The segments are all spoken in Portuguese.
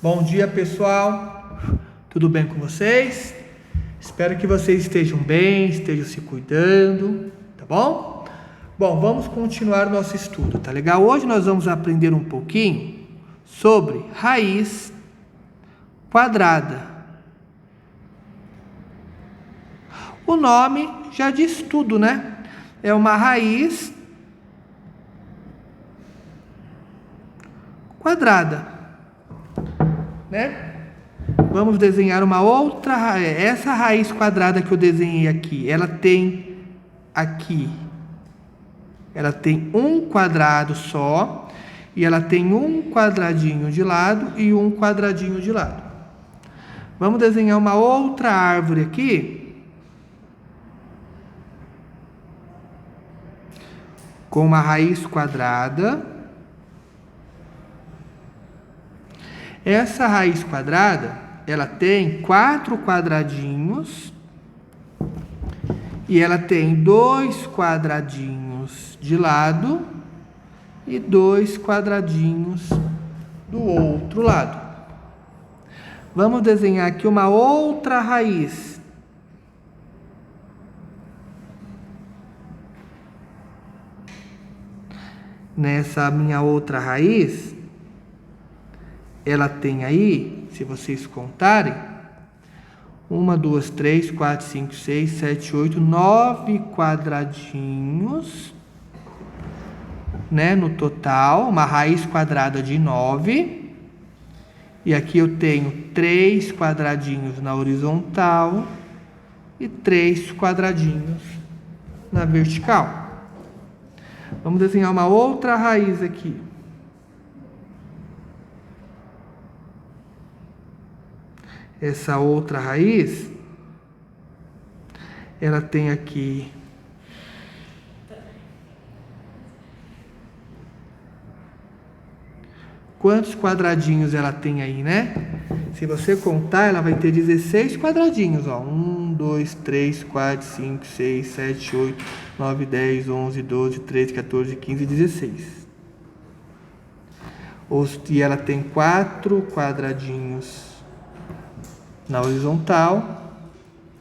Bom dia, pessoal. Tudo bem com vocês? Espero que vocês estejam bem, estejam se cuidando, tá bom? Bom, vamos continuar nosso estudo, tá legal? Hoje nós vamos aprender um pouquinho sobre raiz quadrada. O nome já diz tudo, né? É uma raiz quadrada, né? Vamos desenhar uma outra raiz. Essa raiz quadrada que eu desenhei aqui, ela tem um quadrado só, e ela tem um quadradinho de lado e um quadradinho de lado. Vamos desenhar uma outra árvore aqui, com uma raiz quadrada. Essa raiz quadrada, ela tem 4 quadradinhos e ela tem 2 quadradinhos de lado e 2 quadradinhos do outro lado. Vamos desenhar aqui uma outra raiz. Nessa minha outra raiz, ela tem aí, se vocês contarem, 1, 2, 3, 4, 5, 6, 7, 8, 9 quadradinhos, né? No total, uma raiz quadrada de 9. E aqui eu tenho 3 quadradinhos na horizontal e 3 quadradinhos na vertical. Vamos desenhar uma outra raiz aqui. Essa outra raiz, ela tem aqui quantos quadradinhos ela tem aí, né? Se você contar, ela vai ter 16 quadradinhos, ó. 1, 2, 3, 4, 5, 6, 7, 8, 9, 10, 11, 12, 13, 14, 15, 16. E ela tem 4 quadradinhos na horizontal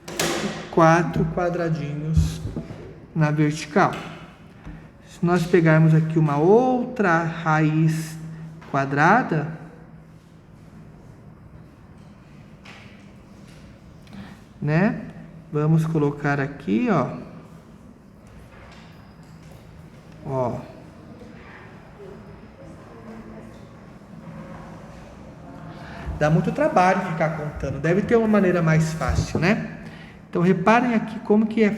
e 4 quadradinhos na vertical. Se nós pegarmos aqui uma outra raiz quadrada, né? Vamos colocar aqui, ó. Dá muito trabalho ficar contando. Deve ter uma maneira mais fácil, né? Então, reparem aqui como que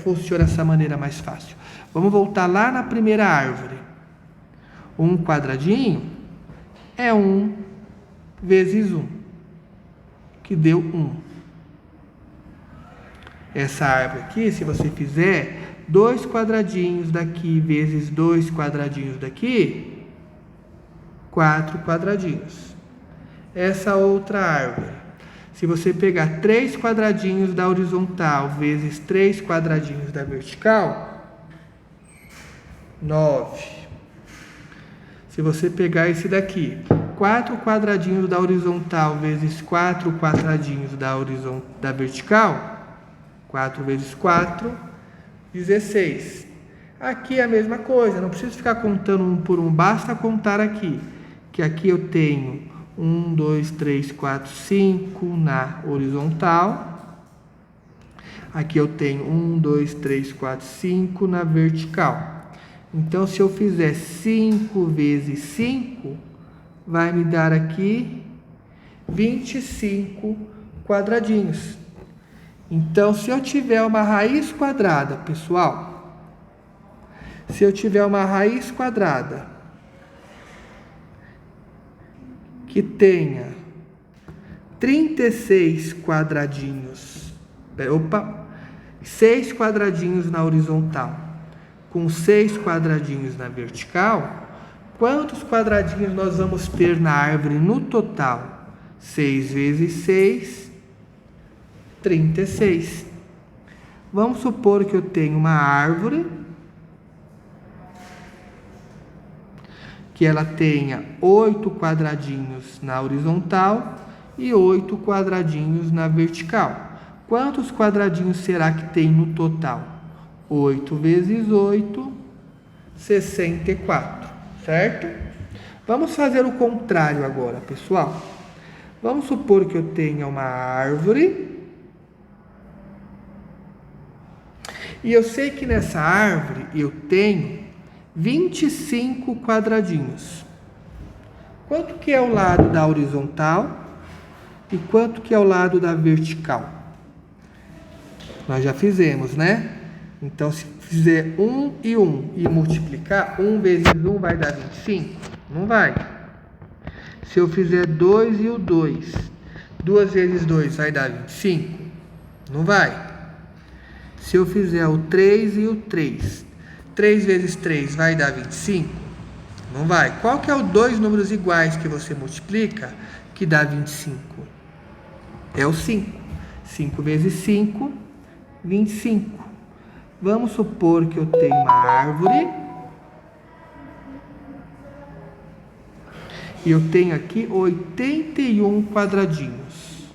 funciona essa maneira mais fácil. Vamos voltar lá na primeira árvore. Um quadradinho é 1 vezes 1, que deu 1. Essa árvore aqui, se você fizer 2 quadradinhos daqui vezes 2 quadradinhos daqui, 4 quadradinhos. Essa outra árvore, se você pegar 3 quadradinhos da horizontal vezes 3 quadradinhos da vertical, 9. Se você pegar esse daqui, 4 quadradinhos da horizontal vezes 4 quadradinhos da vertical, 4 vezes 4, 16. Aqui é a mesma coisa, não preciso ficar contando um por um, basta contar aqui. Que aqui eu tenho 1, 2, 3, 4, 5 na horizontal. Aqui eu tenho 1, 2, 3, 4, 5 na vertical. Então, se eu fizer 5 vezes 5, vai me dar aqui 25 quadradinhos. Então, se eu tiver uma raiz quadrada, pessoal, se eu tiver uma raiz quadrada que tenha 36 quadradinhos, 6 quadradinhos na horizontal, com 6 quadradinhos na vertical, quantos quadradinhos nós vamos ter na árvore no total? 6 vezes 6, 36. Vamos supor que eu tenho uma árvore que ela tenha 8 quadradinhos na horizontal e 8 quadradinhos na vertical. Quantos quadradinhos será que tem no total? 8 vezes 8, 64, certo? Vamos fazer o contrário agora, pessoal. Vamos supor que eu tenha uma árvore. E eu sei que nessa árvore eu tenho 25 quadradinhos. Quanto que é o lado da horizontal e quanto que é o lado da vertical? Nós já fizemos, né? Então, se fizer 1 e 1 e multiplicar, 1 vezes 1 vai dar 25? Não vai. Se eu fizer 2 e o 2, 2 vezes 2 vai dar 25? Não vai. Se eu fizer o 3 e o 3, 3 vezes 3 vai dar 25? Não vai. Qual que é os dois números iguais que você multiplica que dá 25? É o 5. 5 vezes 5, 25. Vamos supor que eu tenho uma árvore. E eu tenho aqui 81 quadradinhos.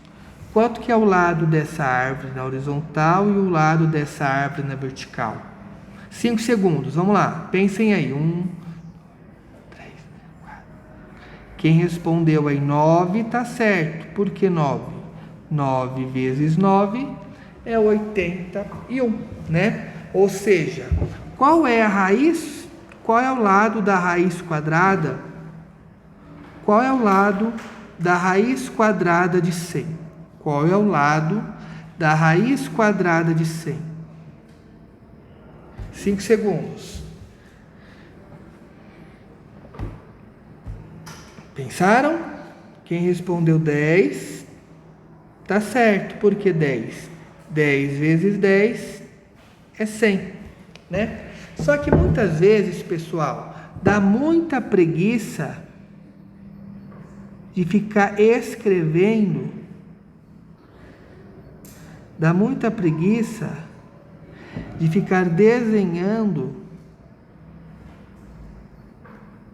Quanto que é o lado dessa árvore na horizontal e o lado dessa árvore na vertical? 5 segundos, vamos lá. Pensem aí. 1, 3, 4. Quem respondeu aí 9 tá certo. Por que 9? 9 vezes 9 é 81, né? Ou seja, qual é a raiz? Qual é o lado da raiz quadrada? Qual é o lado da raiz quadrada de 100? Qual é o lado da raiz quadrada de 100? 5 segundos. Pensaram? Quem respondeu 10, tá certo. Por que 10? 10 vezes 10 é 100, né? Só que muitas vezes, pessoal, dá muita preguiça de ficar escrevendo. Dá muita preguiça de ficar desenhando.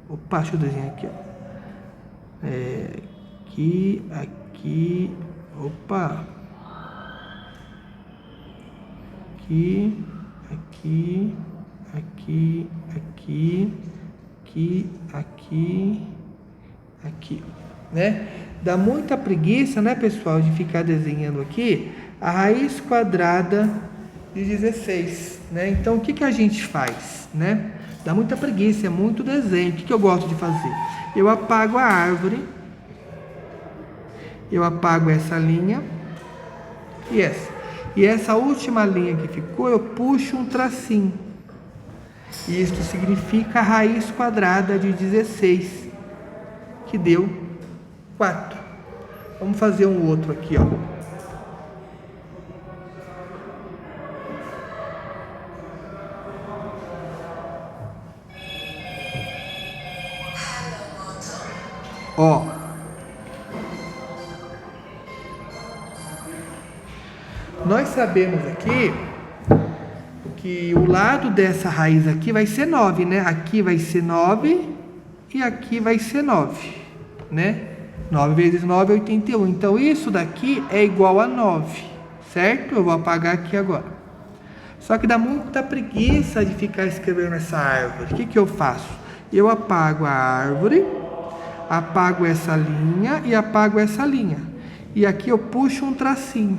Opa, deixa eu desenhar aqui, ó. Aqui, opa. Aqui, né? Dá muita preguiça, né, pessoal, de ficar desenhando aqui a raiz quadrada de 16, né? Então, o que a gente faz, né? Dá muita preguiça, é muito desenho. O que eu gosto de fazer? Eu apago a árvore, eu apago essa linha e essa. E essa última linha que ficou, eu puxo um tracinho. E isto significa a raiz quadrada de 16, que deu 4. Vamos fazer um outro aqui, ó. Ó. Nós sabemos aqui que o lado dessa raiz aqui vai ser 9, né? Aqui vai ser 9 e aqui vai ser 9, né? 9 vezes 9 é 81. Então, isso daqui é igual a 9, certo? Eu vou apagar aqui agora. Só que dá muita preguiça de ficar escrevendo essa árvore. O que eu faço? Eu apago a árvore, apago essa linha e apago essa linha. E aqui eu puxo um tracinho.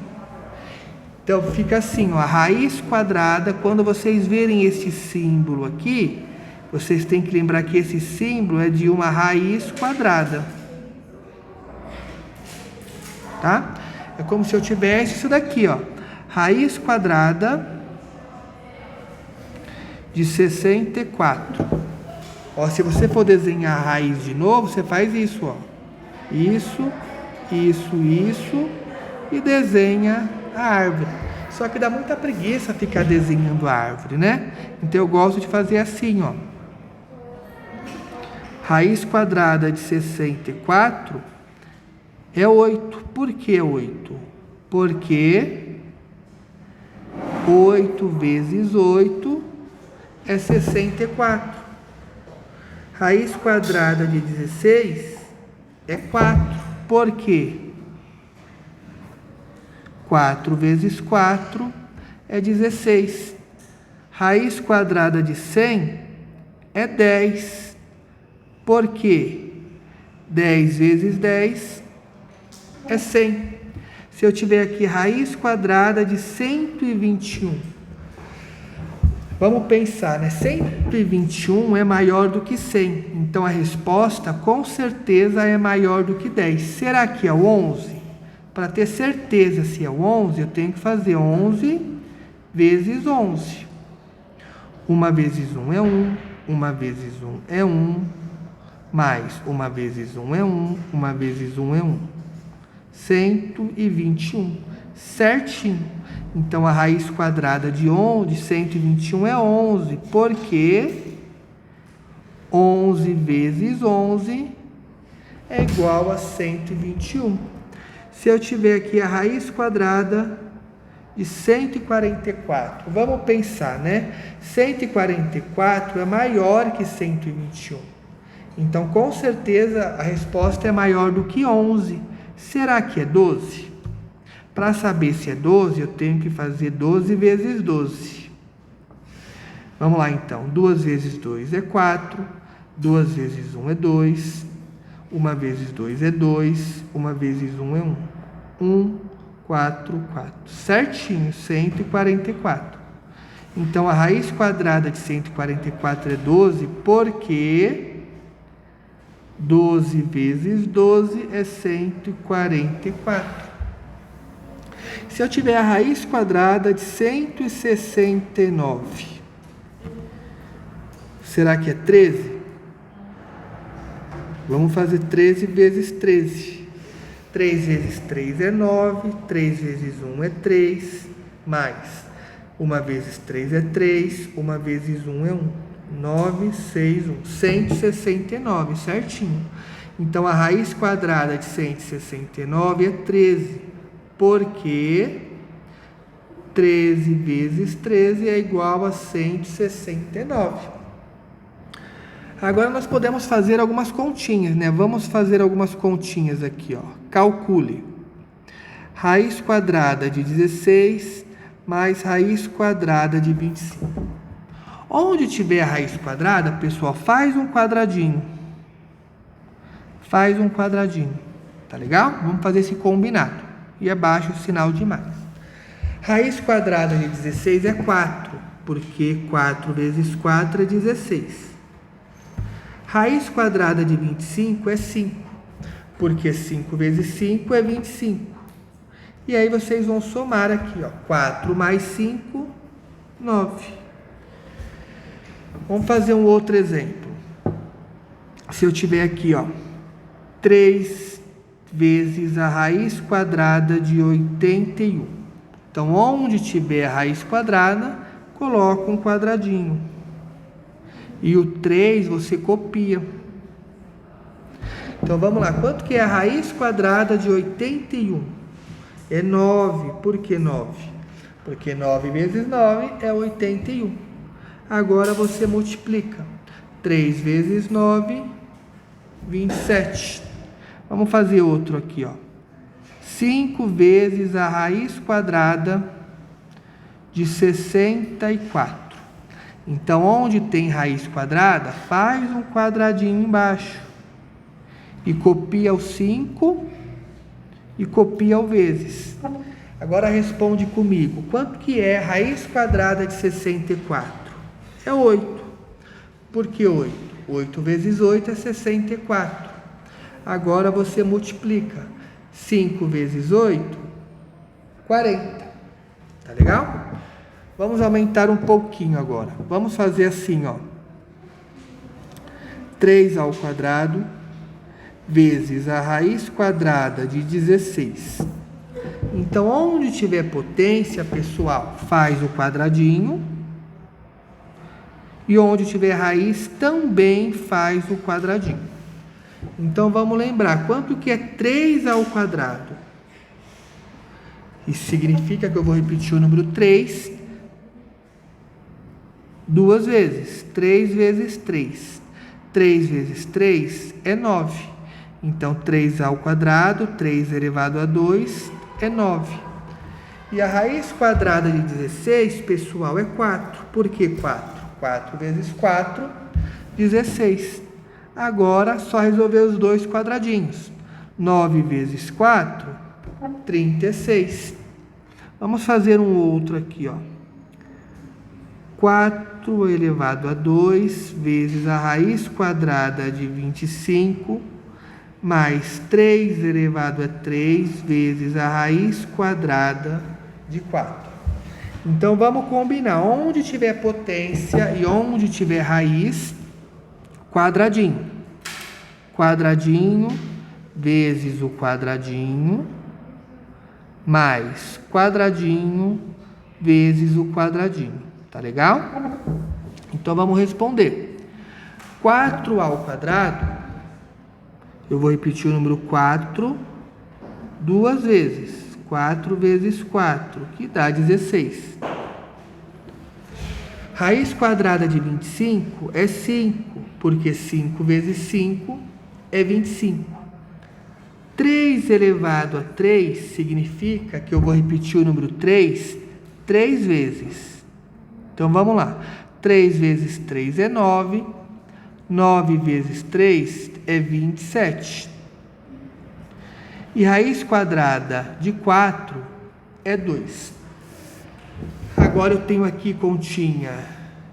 Então, fica assim, ó, a raiz quadrada. Quando vocês verem esse símbolo aqui, vocês têm que lembrar que esse símbolo é de uma raiz quadrada. Tá? É como se eu tivesse isso daqui, ó. Raiz quadrada de 64. Ó, se você for desenhar a raiz de novo, você faz isso, ó. Isso, e desenha a árvore. Só que dá muita preguiça ficar desenhando a árvore, né? Então eu gosto de fazer assim, ó. Raiz quadrada de 64 é 8. Por que 8? Porque 8 vezes 8 é 64. Raiz quadrada de 16 é 4. Por quê? 4 vezes 4 é 16. Raiz quadrada de 100 é 10. Por quê? 10 vezes 10 é 100. Se eu tiver aqui raiz quadrada de 121, vamos pensar, né? 121 é maior do que 100. Então, a resposta, com certeza, é maior do que 10. Será que é o 11? Para ter certeza se é o 11, eu tenho que fazer 11 vezes 11. 1 vezes 1 é 1. 1 vezes 1 é 1. Mais 1 vezes 1 é 1. 1 vezes 1 é 1. 121. Certinho. Então, a raiz quadrada de 121 é 11, porque 11 vezes 11 é igual a 121. Se eu tiver aqui a raiz quadrada de 144, vamos pensar, né? 144 é maior que 121. Então, com certeza, a resposta é maior do que 11. Será que é 12? Para saber se é 12, eu tenho que fazer 12 vezes 12. Vamos lá, então. 2 vezes 2 é 4. 2 vezes 1 é 2. 1 vezes 2 é 2. 1 vezes 1 é 1. 1, 4, 4. Certinho, 144. Então, a raiz quadrada de 144 é 12, porque 12 vezes 12 é 144. Se eu tiver a raiz quadrada de 169, será que é 13? Vamos fazer 13 vezes 13. 3 vezes 3 é 9, 3 vezes 1 é 3, mais 1 vezes 3 é 3, 1 vezes 1 é 1. 9, 6, 1. 169, certinho. Então, a raiz quadrada de 169 é 13, porque 13 vezes 13 é igual a 169. Agora, nós podemos fazer algumas continhas, né? Vamos fazer algumas continhas aqui, ó. Calcule. Raiz quadrada de 16 mais raiz quadrada de 25. Onde tiver a raiz quadrada, pessoal, faz um quadradinho. Faz um quadradinho. Tá legal? Vamos fazer esse combinado. E abaixo o sinal de mais. Raiz quadrada de 16 é 4, porque 4 vezes 4 é 16. Raiz quadrada de 25 é 5, porque 5 vezes 5 é 25. E aí vocês vão somar aqui, ó, 4 mais 5, 9. Vamos fazer um outro exemplo. Se eu tiver aqui, ó, 3 vezes a raiz quadrada de 81. Então, onde tiver a raiz quadrada, coloca um quadradinho. E o 3 você copia. Então, vamos lá. Quanto que é a raiz quadrada de 81? É 9. Por que 9? Porque 9 vezes 9 é 81. Agora, você multiplica. 3 vezes 9, 27. Vamos fazer outro aqui, ó. 5 vezes a raiz quadrada de 64. Então, onde tem raiz quadrada, faz um quadradinho embaixo. E copia o 5 e copia o vezes. Agora responde comigo. Quanto que é a raiz quadrada de 64? É 8. Por que 8? 8 vezes 8 é 64. Agora você multiplica. 5 vezes 8, 40. Tá legal? Vamos aumentar um pouquinho agora. Vamos fazer assim, ó. 3 ao quadrado vezes a raiz quadrada de 16. Então, onde tiver potência, pessoal, faz o quadradinho. E onde tiver raiz, também faz o quadradinho. Então, vamos lembrar. Quanto que é 3 ao quadrado? Isso significa que eu vou repetir o número 3 duas vezes. 3 vezes 3. 3 vezes 3 é 9. Então, 3 ao quadrado, 3 elevado a 2 é 9. E a raiz quadrada de 16, pessoal, é 4. Por que 4? 4 vezes 4, 16. Agora, só resolver os dois quadradinhos. 9 vezes 4, 36. Vamos fazer um outro aqui, ó. 4 elevado a 2 vezes a raiz quadrada de 25, mais 3 elevado a 3 vezes a raiz quadrada de 4. Então, vamos combinar. Onde tiver potência e onde tiver raiz, quadradinho. Quadradinho vezes o quadradinho, mais quadradinho vezes o quadradinho. Tá legal? Então, vamos responder. 4 ao quadrado, eu vou repetir o número 4 duas vezes. 4 vezes 4, que dá 16. Raiz quadrada de 25 é 5, porque 5 vezes 5 é 25. 3 elevado a 3 significa que eu vou repetir o número 3 vezes. Então, vamos lá. 3 vezes 3 é 9. 9 vezes 3 é 27. E raiz quadrada de 4 é 2. Agora eu tenho aqui continha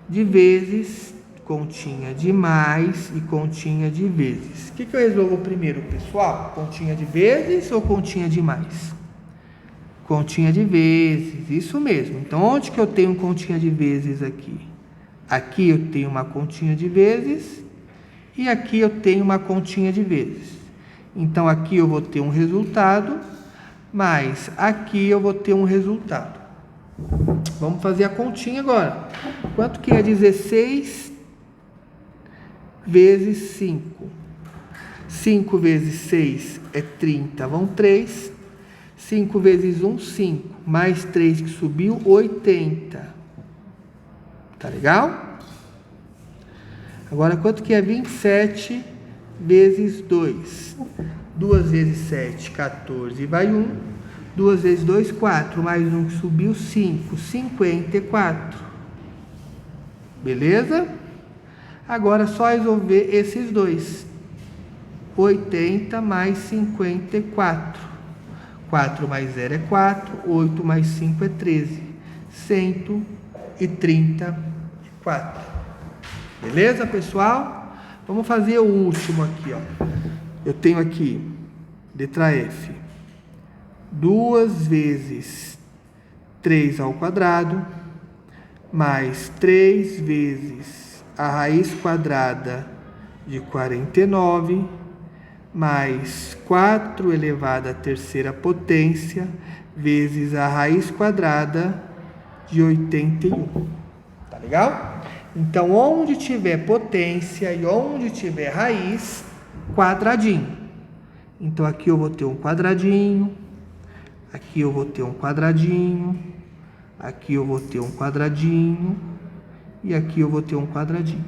de vezes, continha de mais e continha de vezes. O que eu resolvo primeiro, pessoal? Continha de vezes ou continha de mais? Continha de vezes, isso mesmo. Então, onde que eu tenho continha de vezes aqui? Aqui eu tenho uma continha de vezes e aqui eu tenho uma continha de vezes. Então, aqui eu vou ter um resultado, mas aqui eu vou ter um resultado. Vamos fazer a continha agora. Quanto que é 16 vezes 5? 5 vezes 6 é 30, vão 3. 5 vezes 1, 5. Mais 3 que subiu, 80. Tá legal? Agora, quanto que é 27 vezes 2? 2 vezes 7, 14, vai 1. 2 vezes 2, 4. Mais 1 que subiu, 5. 54. Beleza? Agora, só resolver esses dois. 80 mais 54. 4 mais 0 é 4. 8 mais 5 é 13. 134. Beleza, pessoal? Vamos fazer o último aqui, ó. Eu tenho aqui, letra F, 2 vezes 3 ao quadrado, mais 3 vezes a raiz quadrada de 49, mais 4 elevado à terceira potência, vezes a raiz quadrada de 81. Tá legal? Então, onde tiver potência e onde tiver raiz, quadradinho. Então, aqui eu vou ter um quadradinho, aqui eu vou ter um quadradinho, aqui eu vou ter um quadradinho e aqui eu vou ter um quadradinho.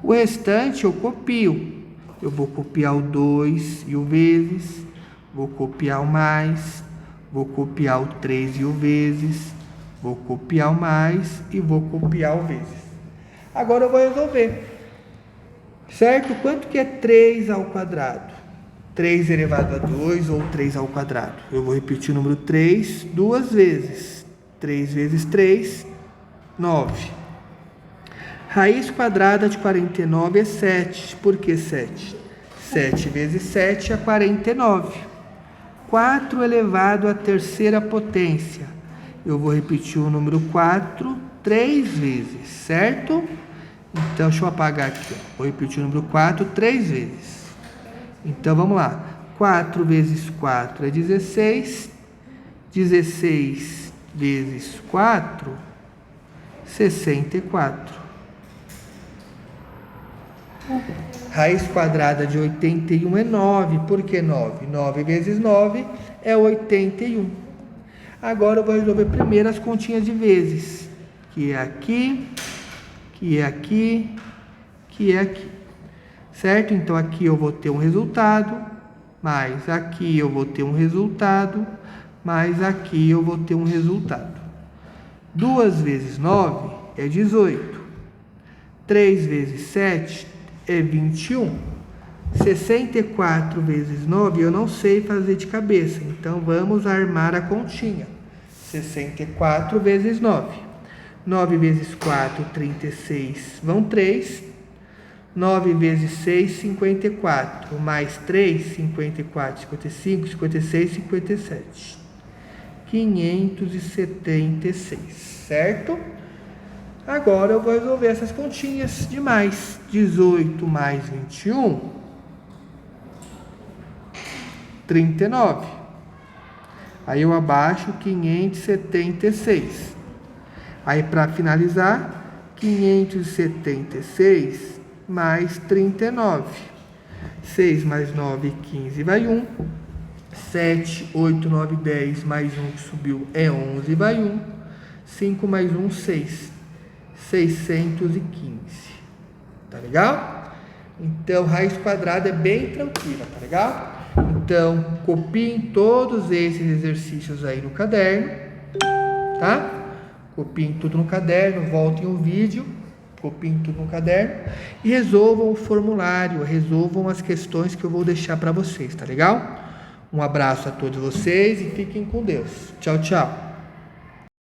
O restante eu copio. Eu vou copiar o 2 e o vezes, vou copiar o mais, vou copiar o 3 e o vezes, vou copiar o mais e vou copiar o vezes. Agora eu vou resolver. Certo? Quanto que é 3 ao quadrado? 3 elevado a 2 ou 3 ao quadrado? Eu vou repetir o número 3 duas vezes. 3 vezes 3, 9. Raiz quadrada de 49 é 7. Por que 7? 7 vezes 7 é 49. 4 elevado à terceira potência. Eu vou repetir o número 4 3 vezes, certo? Então, deixa eu apagar aqui. Ó. Vou repetir o número 4 3 vezes. Então, vamos lá. 4 vezes 4 é 16. 16 vezes 4, 64. Raiz quadrada de 81 é 9. Por que 9? 9 vezes 9 é 81. Agora eu vou resolver primeiro as continhas de vezes. Que é aqui, que é aqui, que é aqui. certo? Então, aqui eu vou ter um resultado, mais aqui eu vou ter um resultado, mais aqui eu vou ter um resultado. 2 vezes 9 é 18. 3 vezes 7 é 21. 64 vezes 9 eu não sei fazer de cabeça, então vamos armar a continha. 64 vezes 9. 9 vezes 4, 36, vão 3. 9 vezes 6, 54. Mais 3, 54, 55, 56, 57. 576, certo? Agora eu vou resolver essas continhas de mais. 18 mais 21, 39. Aí eu abaixo 576. Aí para finalizar, 576 mais 39. 6 mais 9, 15, vai 1. 7, 8, 9, 10, mais 1 que subiu é 11, vai 1. 5 mais 1, 6. 615. Tá legal? Então, raiz quadrada é bem tranquila, tá legal? Então, copiem todos esses exercícios aí no caderno, tá? Copiem tudo no caderno, voltem o vídeo, copiem tudo no caderno e resolvam o formulário, resolvam as questões que eu vou deixar para vocês, tá legal? Um abraço a todos vocês e fiquem com Deus. Tchau, tchau.